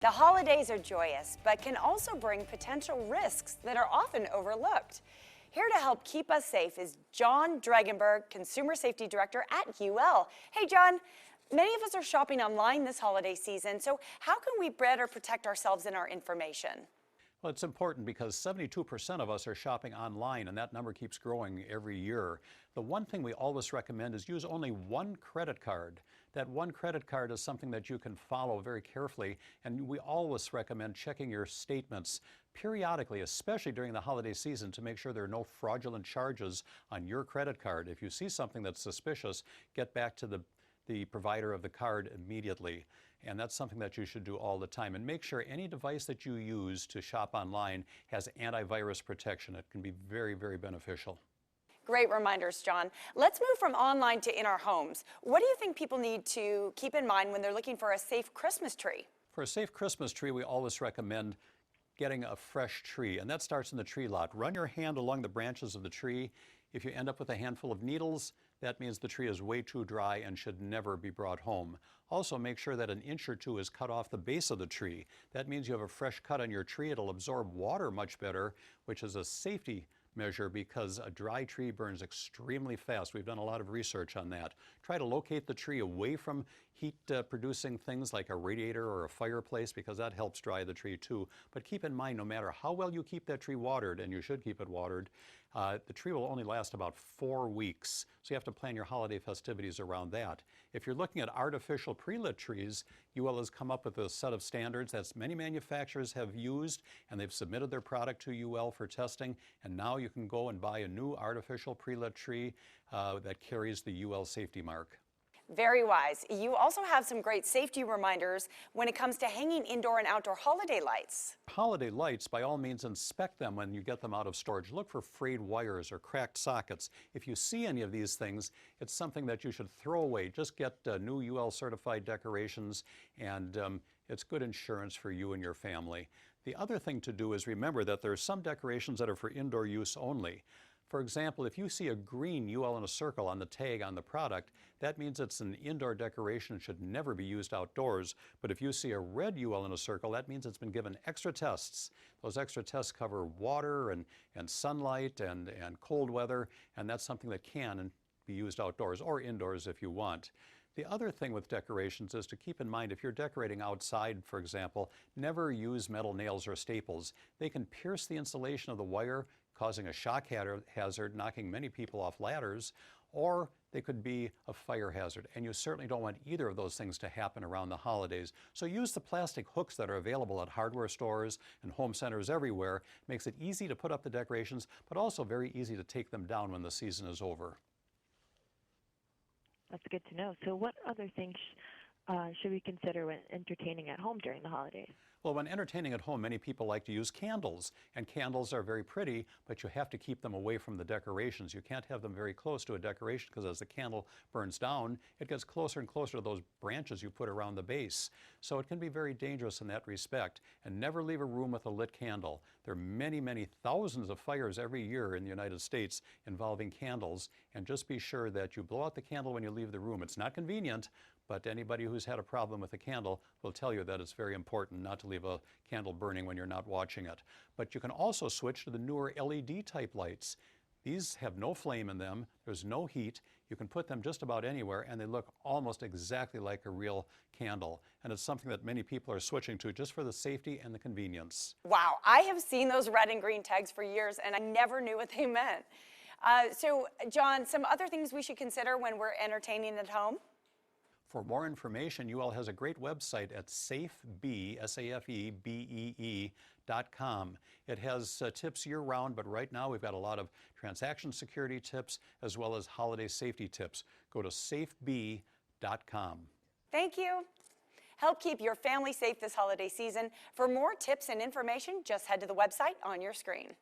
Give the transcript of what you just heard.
The holidays are joyous, but can also bring potential risks that are often overlooked. Here to help keep us safe is John Drengenberg, Consumer Safety Director at UL. Hey, John, many of us are shopping online this holiday season, so how can we better protect ourselves and our information? Well, it's important because 72% of us are shopping online, and that number keeps growing every year. The one thing we always recommend is use only one credit card. That one credit card is something that you can follow very carefully, and we always recommend checking your statements periodically, especially during the holiday season, to make sure there are no fraudulent charges on your credit card. If you see something that's suspicious, get back to the provider of the card immediately. And that's something that you should do all the time. And make sure any device that you use to shop online has antivirus protection. It can be very, very beneficial. Great reminders, John. Let's move from online to in our homes. What do you think people need to keep in mind when they're looking for a safe Christmas tree? For a safe Christmas tree, we always recommend getting a fresh tree, and that starts in the tree lot. Run your hand along the branches of the tree. If you end up with a handful of needles, that means the tree is way too dry and should never be brought home. Also, make sure that an inch or two is cut off the base of the tree. That means you have a fresh cut on your tree. It'll absorb water much better, which is a safety measure because a dry tree burns extremely fast. We've done a lot of research on that. Try to locate the tree away from heat producing things like a radiator or a fireplace, because that helps dry the tree too. But keep in mind, no matter how well you keep that tree watered, and you should keep it watered, the tree will only last about 4 weeks. So you have to plan your holiday festivities around that. If you're looking at artificial pre-lit trees, UL has come up with a set of standards that many manufacturers have used, and they've submitted their product to UL for testing, and now you can go and buy a new artificial pre-lit tree that carries the UL safety mark. Very wise. You also have some great safety reminders when it comes to hanging indoor and outdoor holiday lights. Holiday lights, by all means, inspect them when you get them out of storage. Look for frayed wires or cracked sockets. If you see any of these things, it's something that you should throw away. Just get new UL certified decorations, and it's good insurance for you and your family. The other thing to do is remember that there are some decorations that are for indoor use only. For example, if you see a green UL in a circle on the tag on the product, that means it's an indoor decoration and should never be used outdoors. But if you see a red UL in a circle, that means it's been given extra tests. Those extra tests cover water and sunlight and cold weather, and that's something that can be used outdoors or indoors if you want. The other thing with decorations is to keep in mind, if you're decorating outside, for example, never use metal nails or staples. They can pierce the insulation of the wire, causing a shock hazard, knocking many people off ladders, or they could be a fire hazard. And you certainly don't want either of those things to happen around the holidays. So use the plastic hooks that are available at hardware stores and home centers everywhere. It makes it easy to put up the decorations, but also very easy to take them down when the season is over. That's good to know. So what other things should we consider when entertaining at home during the holidays? Well, when entertaining at home, many people like to use candles, and candles are very pretty, but you have to keep them away from the decorations. You can't have them very close to a decoration, because as the candle burns down, it gets closer and closer to those branches you put around the base. So it can be very dangerous in that respect. And never leave a room with a lit candle. There are many, many thousands of fires every year in the United States involving candles, and just be sure that you blow out the candle when you leave the room. It's not convenient, but anybody who's had a problem with a candle will tell you that it's very important not to leave a candle burning when you're not watching it. But you can also switch to the newer LED type lights. These have no flame in them, there's no heat, you can put them just about anywhere, and they look almost exactly like a real candle. And it's something that many people are switching to just for the safety and the convenience. Wow, I have seen those red and green tags for years, and I never knew what they meant. So, John, some other things we should consider when we're entertaining at home? For more information, UL has a great website at safebee.com. It has tips year-round, but right now we've got a lot of transaction security tips as well as holiday safety tips. Go to safebee.com. Thank you. Help keep your family safe this holiday season. For more tips and information, just head to the website on your screen.